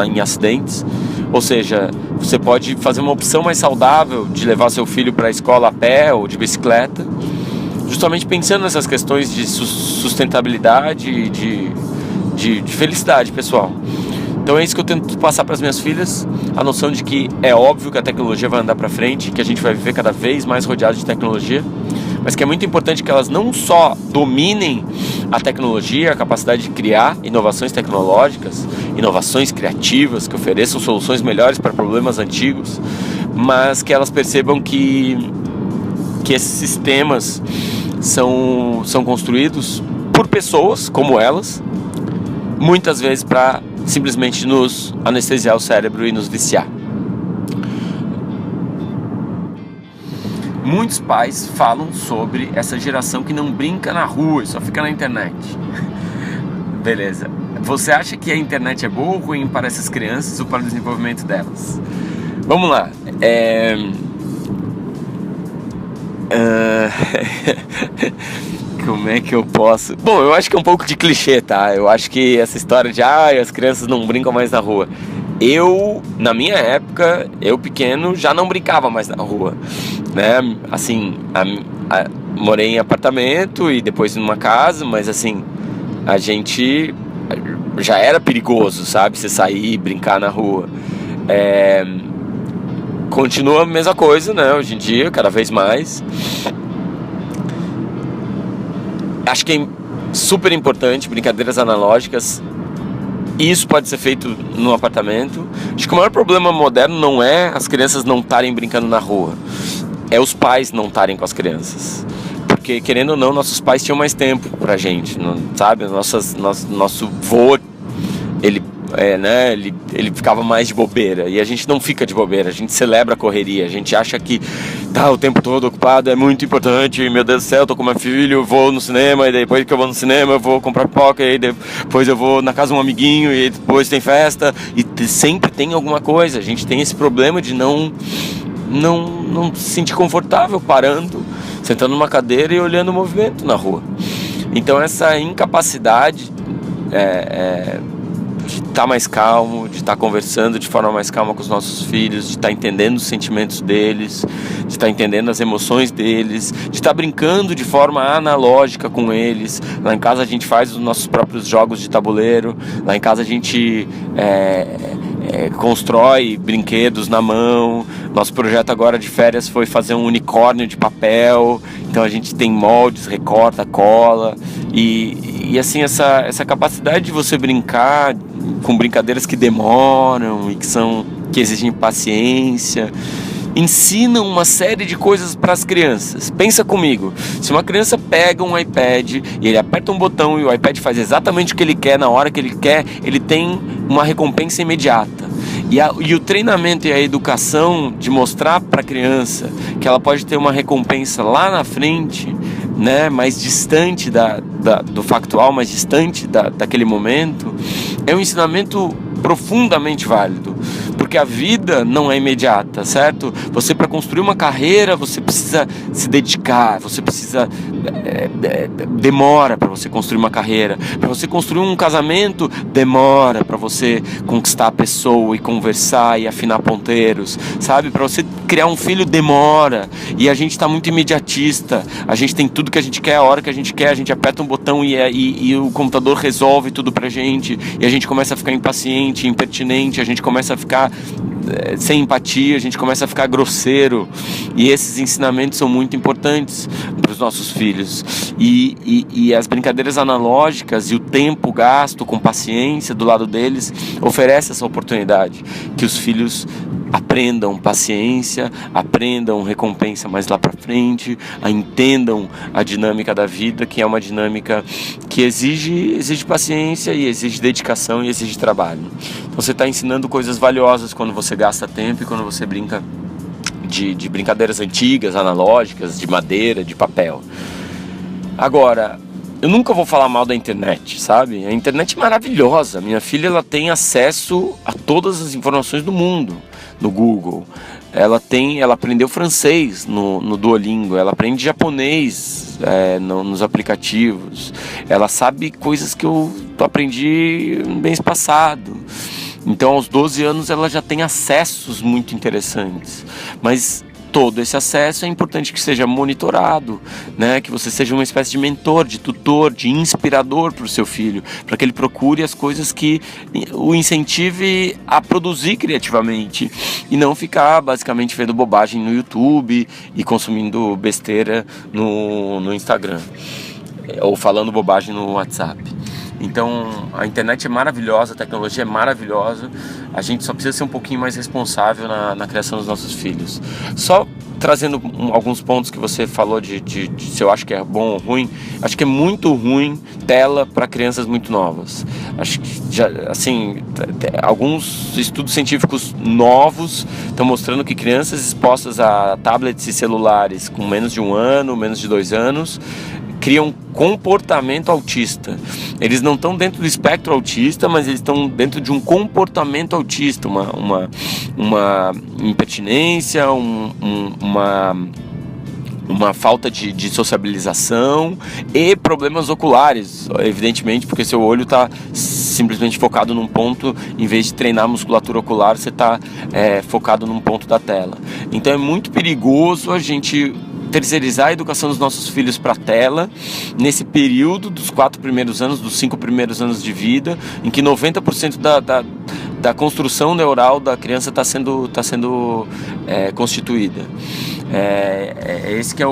em acidentes. Ou seja, você pode fazer uma opção mais saudável de levar seu filho para a escola a pé ou de bicicleta, justamente pensando nessas questões de sustentabilidade e de felicidade pessoal. Então é isso que eu tento passar para as minhas filhas, a noção de que é óbvio que a tecnologia vai andar para frente, que a gente vai viver cada vez mais rodeado de tecnologia, mas que é muito importante que elas não só dominem a tecnologia, a capacidade de criar inovações tecnológicas, inovações criativas que ofereçam soluções melhores para problemas antigos, mas que elas percebam que esses sistemas são construídos por pessoas como elas, muitas vezes para simplesmente nos anestesiar o cérebro e nos viciar. Muitos pais falam sobre essa geração que não brinca na rua e só fica na internet. Beleza. Você acha que a internet é boa ou ruim para essas crianças ou para o desenvolvimento delas? Vamos lá. Como é que eu posso... Bom, eu acho que é um pouco de clichê, tá? Eu acho que essa história de as crianças não brincam mais na rua. Na minha época, eu pequeno, já não brincava mais na rua, né? Assim, morei em apartamento e depois numa casa, mas assim, a gente já era perigoso, sabe? Você sair e brincar na rua. Continua a mesma coisa, né? Hoje em dia, cada vez mais. Acho que é super importante, brincadeiras analógicas. Isso pode ser feito no apartamento. Acho que o maior problema moderno não é as crianças não estarem brincando na rua, é os pais não estarem com as crianças. Porque, querendo ou não, nossos pais tinham mais tempo pra gente, não, sabe? Nosso vô, ele ficava mais de bobeira. E a gente não fica de bobeira, a gente celebra a correria. A gente acha que o tempo todo ocupado é muito importante. Meu Deus do céu, tô com meu filho, vou no cinema, e depois que eu vou no cinema eu vou comprar pipoca, e depois eu vou na casa de um amiguinho, e depois tem festa. E sempre tem alguma coisa. A gente tem esse problema de não se sentir confortável parando, sentando numa cadeira e olhando o movimento na rua. Então essa incapacidade de estar mais calmo, de estar conversando de forma mais calma com os nossos filhos, de estar entendendo os sentimentos deles, de estar entendendo as emoções deles, de estar brincando de forma analógica com eles. Lá em casa a gente faz os nossos próprios jogos de tabuleiro, lá em casa a gente constrói brinquedos na mão. Nosso projeto agora de férias foi fazer um unicórnio de papel. Então a gente tem moldes, recorta, cola. E assim, essa capacidade de você brincar com brincadeiras que demoram e que exigem paciência, ensinam uma série de coisas para as crianças. Pensa comigo, se uma criança pega um iPad e ele aperta um botão e o iPad faz exatamente o que ele quer, na hora que ele quer, ele tem uma recompensa imediata. E o treinamento e a educação de mostrar para a criança que ela pode ter uma recompensa lá na frente, né, mais distante do factual, mais distante daquele momento, é um ensinamento profundamente válido, porque a vida não é imediata, certo? Você, para construir uma carreira, você precisa se dedicar, você precisa demora para você construir uma carreira, para você construir um casamento, demora para você conquistar a pessoa e conversar e afinar ponteiros, sabe? Para você criar um filho, demora, e a gente está muito imediatista, a gente tem tudo que a gente quer, a hora que a gente aperta um botão e o computador resolve tudo pra gente, e a gente começa a ficar impaciente, impertinente, a gente começa a ficar sem empatia, a gente começa a ficar grosseiro, e esses ensinamentos são muito importantes para os nossos filhos, e as brincadeiras analógicas e o tempo gasto com paciência do lado deles oferece essa oportunidade, que os filhos aprendam paciência, aprendam recompensa mais lá para frente, entendam a dinâmica da vida, que é uma dinâmica que exige paciência e exige dedicação e exige trabalho. Então você está ensinando coisas valiosas quando você gasta tempo e quando você brinca de brincadeiras antigas, analógicas, de madeira, de papel. Agora, eu nunca vou falar mal da internet, sabe? A internet é maravilhosa. Minha filha, ela tem acesso a todas as informações do mundo no Google. Ela aprendeu francês no Duolingo, ela aprende japonês nos aplicativos. Ela sabe coisas que eu aprendi no mês passado. Então, aos 12 anos, ela já tem acessos muito interessantes. Mas todo esse acesso é importante que seja monitorado, né? Que você seja uma espécie de mentor, de tutor, de inspirador para o seu filho, para que ele procure as coisas que o incentive a produzir criativamente e não ficar basicamente vendo bobagem no YouTube e consumindo besteira no Instagram ou falando bobagem no WhatsApp. Então, a internet é maravilhosa, a tecnologia é maravilhosa, a gente só precisa ser um pouquinho mais responsável na criação dos nossos filhos. Só trazendo alguns pontos que você falou de se eu acho que é bom ou ruim, acho que é muito ruim tela para crianças muito novas. Acho que alguns estudos científicos novos estão mostrando que crianças expostas a tablets e celulares com menos de 1 ano, menos de 2 anos, criam comportamento autista. Eles não estão dentro do espectro autista, mas eles estão dentro de um comportamento autista, uma impertinência, uma falta de sociabilização e problemas oculares, evidentemente, porque seu olho está simplesmente focado num ponto, em vez de treinar a musculatura ocular, você está focado num ponto da tela. Então é muito perigoso a gente terceirizar a educação dos nossos filhos para a tela, nesse período dos 4 primeiros anos, dos 5 primeiros anos de vida, em que 90% da construção neural da criança está sendo constituída. Esse que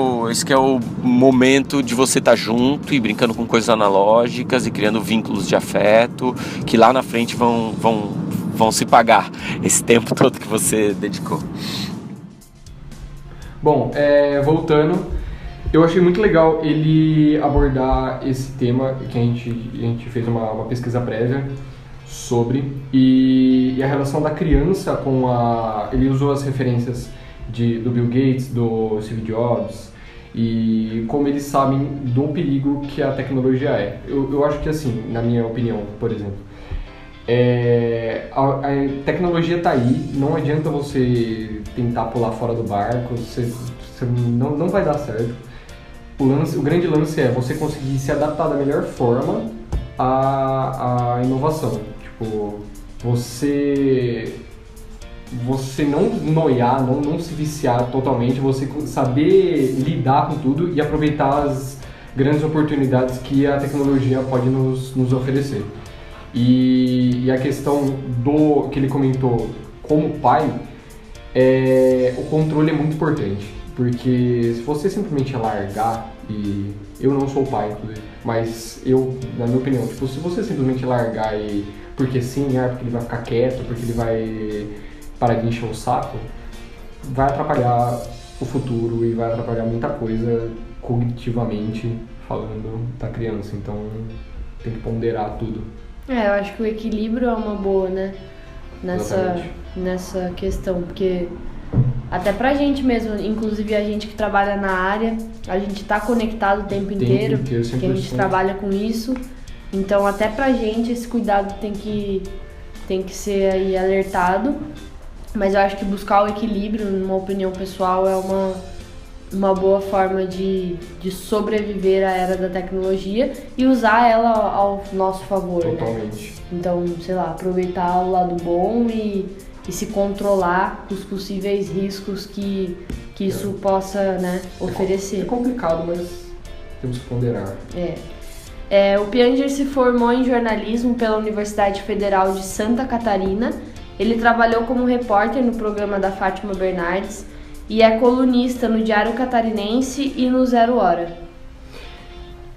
é o momento de você estar junto e brincando com coisas analógicas e criando vínculos de afeto que lá na frente vão se pagar esse tempo todo que você dedicou. Bom, voltando, eu achei muito legal ele abordar esse tema que a gente fez uma pesquisa prévia sobre, e a relação da criança com ele usou as referências do Bill Gates, do Steve Jobs, e como eles sabem do perigo que a tecnologia é. Eu acho que, assim, na minha opinião, por exemplo, a tecnologia está aí, não adianta você tentar pular fora do barco, você não vai dar certo. O grande lance é você conseguir se adaptar da melhor forma à inovação. Tipo, você não noiar, não se viciar totalmente, você saber lidar com tudo e aproveitar as grandes oportunidades que a tecnologia pode nos oferecer. E a questão do que ele comentou como pai, o controle é muito importante. Porque se você simplesmente largar, e eu não sou pai, inclusive, mas eu, na minha opinião, tipo, se você simplesmente largar e porque sim, porque ele vai ficar quieto, porque ele vai parar de encher o saco, vai atrapalhar o futuro e vai atrapalhar muita coisa cognitivamente falando da criança. Então tem que ponderar tudo. Eu acho que o equilíbrio é uma boa, né? Nessa questão, porque até pra gente mesmo, inclusive a gente que trabalha na área, a gente tá conectado o tempo inteiro, porque a gente trabalha com isso. Então até pra gente esse cuidado tem que ser aí alertado. Mas eu acho que buscar o equilíbrio, numa opinião pessoal, é uma boa forma de sobreviver à era da tecnologia e usar ela ao nosso favor. Totalmente. Né? Então, sei lá, aproveitar o lado bom e se controlar os possíveis riscos que isso possa, né, oferecer. É complicado, mas temos que ponderar. O Pianger se formou em jornalismo pela Universidade Federal de Santa Catarina. Ele trabalhou como repórter no programa da Fátima Bernardes e é colunista no Diário Catarinense e no Zero Hora.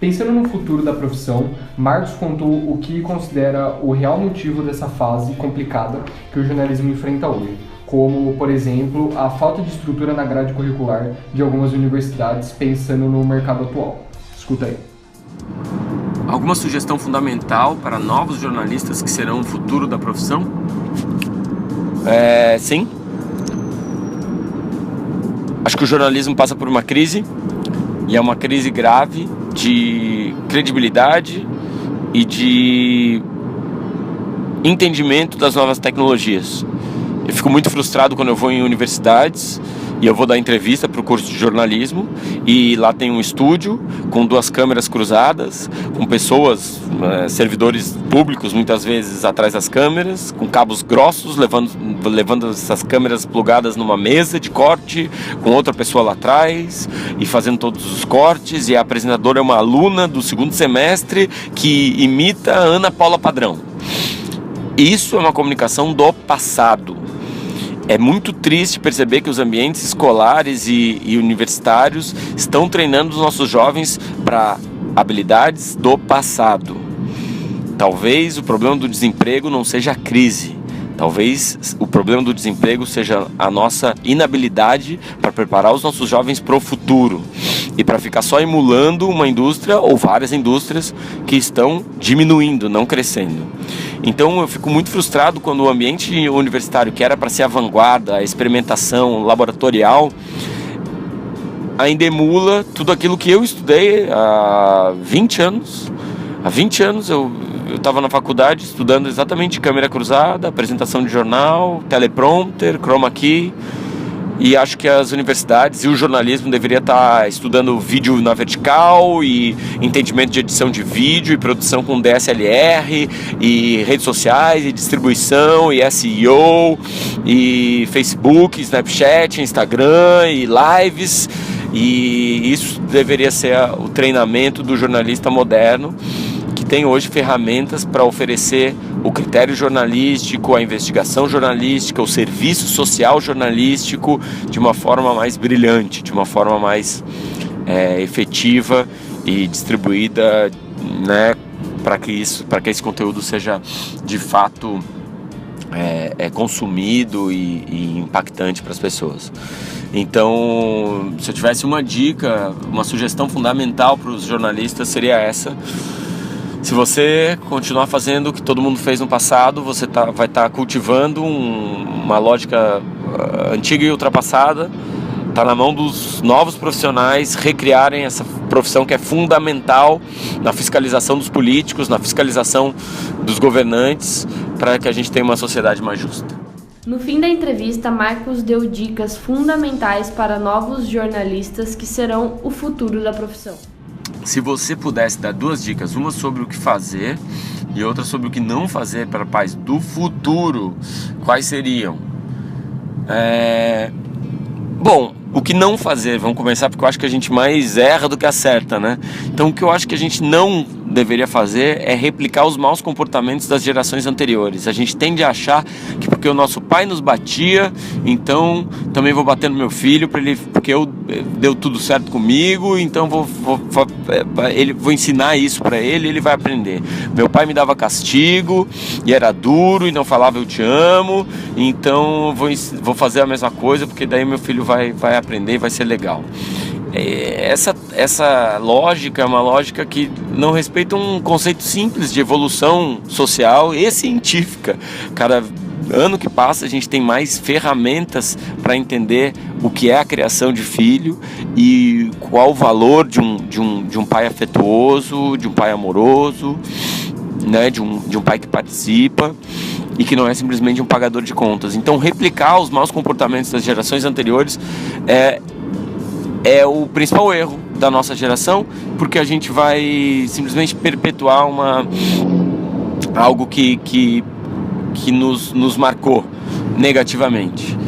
Pensando no futuro da profissão, Marcos contou o que considera o real motivo dessa fase complicada que o jornalismo enfrenta hoje, como, por exemplo, a falta de estrutura na grade curricular de algumas universidades pensando no mercado atual. Escuta aí. Alguma sugestão fundamental para novos jornalistas que serão o futuro da profissão? Sim. Acho que o jornalismo passa por uma crise, e é uma crise grave de credibilidade e de entendimento das novas tecnologias. Eu fico muito frustrado quando eu vou em universidades e eu vou dar entrevista para o curso de jornalismo e lá tem um estúdio com 2 câmeras cruzadas, com pessoas, servidores públicos muitas vezes atrás das câmeras, com cabos grossos levando essas câmeras plugadas numa mesa de corte, com outra pessoa lá atrás e fazendo todos os cortes, e a apresentadora é uma aluna do 2º semestre que imita a Ana Paula Padrão. Isso é uma comunicação do passado. É muito triste perceber que os ambientes escolares e universitários estão treinando os nossos jovens para habilidades do passado. Talvez o problema do desemprego não seja a crise. Talvez o problema do desemprego seja a nossa inabilidade para preparar os nossos jovens para o futuro e para ficar só emulando uma indústria ou várias indústrias que estão diminuindo, não crescendo. Então eu fico muito frustrado quando o ambiente universitário, que era para ser a vanguarda, a experimentação laboratorial, ainda emula tudo aquilo que eu estudei há 20 anos. Há 20 anos eu estava na faculdade estudando exatamente câmera cruzada, apresentação de jornal, teleprompter, chroma key, e acho que as universidades e o jornalismo deveriam estar estudando vídeo na vertical e entendimento de edição de vídeo e produção com DSLR e redes sociais e distribuição e SEO e Facebook, Snapchat, Instagram e lives, e isso deveria ser o treinamento do jornalista moderno, que tem hoje ferramentas para oferecer o critério jornalístico, a investigação jornalística, o serviço social jornalístico de uma forma mais brilhante, de uma forma mais efetiva e distribuída, né, para que esse conteúdo seja de fato consumido e impactante para as pessoas. Então, se eu tivesse uma dica, uma sugestão fundamental para os jornalistas seria essa: se você continuar fazendo o que todo mundo fez no passado, você vai estar cultivando uma lógica antiga e ultrapassada. Está na mão dos novos profissionais recriarem essa profissão que é fundamental na fiscalização dos políticos, na fiscalização dos governantes, para que a gente tenha uma sociedade mais justa. No fim da entrevista, Marcos deu dicas fundamentais para novos jornalistas que serão o futuro da profissão. Se você pudesse dar 2 dicas, uma sobre o que fazer e outra sobre o que não fazer para pais do futuro, quais seriam? Bom, o que não fazer, vamos começar porque eu acho que a gente mais erra do que acerta, né? Então o que eu acho que a gente não deveria fazer é replicar os maus comportamentos das gerações anteriores. A gente tende a achar que porque o nosso pai nos batia, então também vou bater no meu filho porque deu tudo certo comigo, então vou ensinar isso para ele, ele vai aprender. Meu pai me dava castigo e era duro e não falava eu te amo, então vou fazer a mesma coisa porque daí meu filho vai aprender e vai ser legal. Essa lógica é uma lógica que não respeita um conceito simples de evolução social e científica. Cada ano que passa a gente tem mais ferramentas para entender o que é a criação de filho e qual o valor de um pai afetuoso, de um pai amoroso, né, de um pai que participa e que não é simplesmente um pagador de contas. Então replicar os maus comportamentos das gerações anteriores é o principal erro da nossa geração, porque a gente vai simplesmente perpetuar algo que nos marcou negativamente.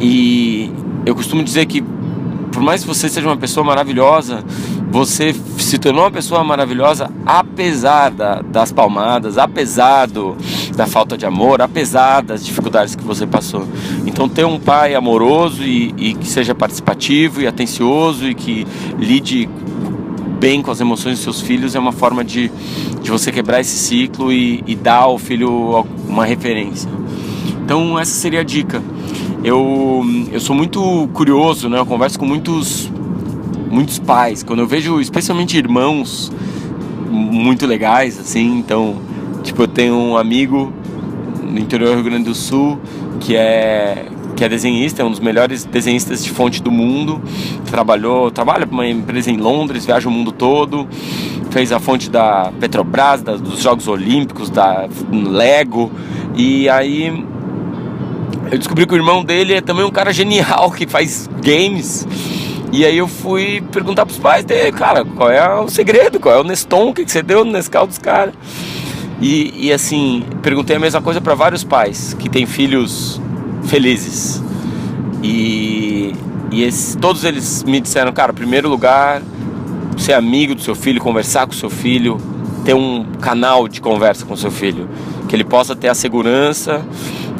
E eu costumo dizer que por mais que você seja uma pessoa maravilhosa, você se tornou uma pessoa maravilhosa apesar das palmadas, apesar da falta de amor, apesar das dificuldades que você passou. Então ter um pai amoroso e que seja participativo e atencioso e que lide bem com as emoções dos seus filhos é uma forma de você quebrar esse ciclo e dar ao filho uma referência. Então essa seria a dica. Eu sou muito curioso, né? Eu converso com muitos pais. Quando eu vejo especialmente irmãos muito legais, assim, então, tipo, eu tenho um amigo no interior do Rio Grande do Sul que é desenhista, é um dos melhores desenhistas de fonte do mundo. Trabalha para uma empresa em Londres, viaja o mundo todo, fez a fonte da Petrobras, dos Jogos Olímpicos, da Lego, e aí eu descobri que o irmão dele é também um cara genial que faz games. E aí eu fui perguntar pros pais dele, cara, qual é o segredo, qual é o Neston, o que você deu no Nescau dos caras? E assim, perguntei a mesma coisa para vários pais que têm filhos felizes. E todos eles me disseram, cara, em primeiro lugar, ser amigo do seu filho, conversar com o seu filho, ter um canal de conversa com o seu filho, que ele possa ter a segurança,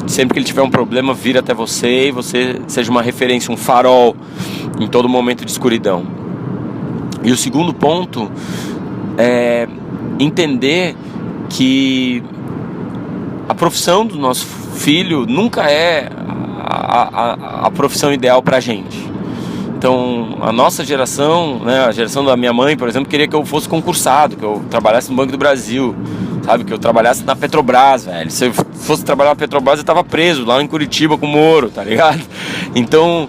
sempre que ele tiver um problema, vir até você e você seja uma referência, um farol em todo momento de escuridão. E o segundo ponto é entender que a profissão do nosso filho nunca é a profissão ideal pra gente. Então, a nossa geração, né, a geração da minha mãe, por exemplo, queria que eu fosse concursado, que eu trabalhasse no Banco do Brasil, sabe? Que eu trabalhasse na Petrobras, velho. Se eu fosse trabalhar na Petrobras, eu tava preso lá em Curitiba com o Moro, tá ligado? Então,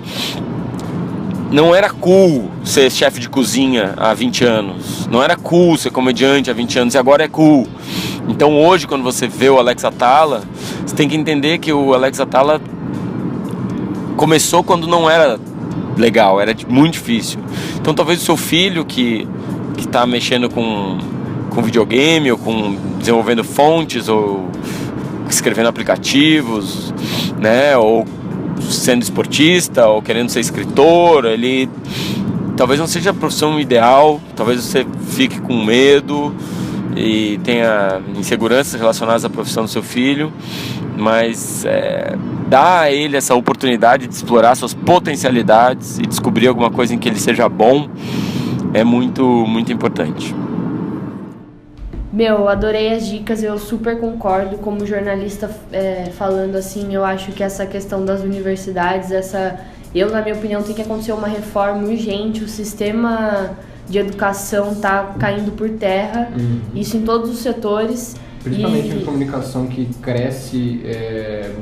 não era cool ser chefe de cozinha há 20 anos. Não era cool ser comediante há 20 anos, e agora é cool. Então, hoje, quando você vê o Alex Atala, você tem que entender que o Alex Atala começou quando não era legal, era muito difícil. Então talvez o seu filho que está mexendo com videogame, ou desenvolvendo fontes, ou escrevendo aplicativos, né, ou sendo esportista, ou querendo ser escritor, ele talvez não seja a profissão ideal, talvez você fique com medo e tenha inseguranças relacionadas à profissão do seu filho, mas dá a ele essa oportunidade de explorar suas potencialidades e descobrir alguma coisa em que ele seja bom é muito, muito importante. Meu, adorei as dicas, eu super concordo. Como jornalista falando assim, eu acho que essa questão das universidades, na minha opinião, tem que acontecer uma reforma urgente. O sistema de educação tá caindo por terra, isso em todos os setores. Principalmente em comunicação, que cresce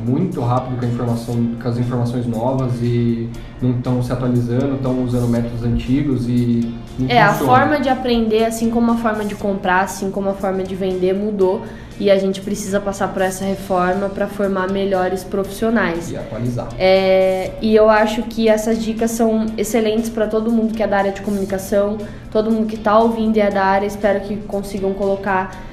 muito rápido com as informações novas e não estão se atualizando, estão usando métodos antigos e não funciona. A forma de aprender, assim como a forma de comprar, assim como a forma de vender mudou, e a gente precisa passar por essa reforma para formar melhores profissionais. E atualizar. E eu acho que essas dicas são excelentes para todo mundo que é da área de comunicação, todo mundo que está ouvindo e é da área, espero que consigam colocar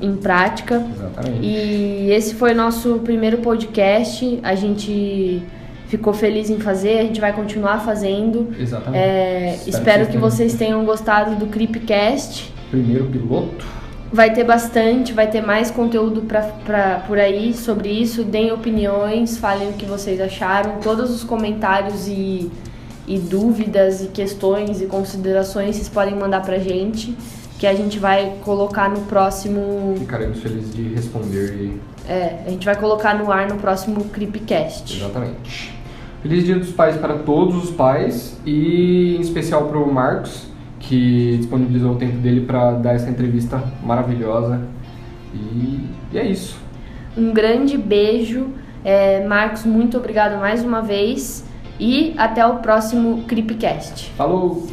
em prática. Exatamente. E esse foi o nosso primeiro podcast. A gente ficou feliz em fazer, a gente vai continuar fazendo. Exatamente. Espero que vocês tenham gostado do Creepcast. Primeiro piloto. Vai ter mais conteúdo por aí sobre isso. Deem opiniões, falem o que vocês acharam. Todos os comentários e dúvidas e questões e considerações vocês podem mandar pra gente, que a gente vai colocar no próximo... Ficaremos felizes de responder. A gente vai colocar no ar no próximo Creepcast. Exatamente. Feliz Dia dos Pais para todos os pais e em especial para o Marcos, que disponibilizou o tempo dele para dar essa entrevista maravilhosa. E é isso. Um grande beijo. Marcos, muito obrigado mais uma vez. E até o próximo Creepcast. Falou!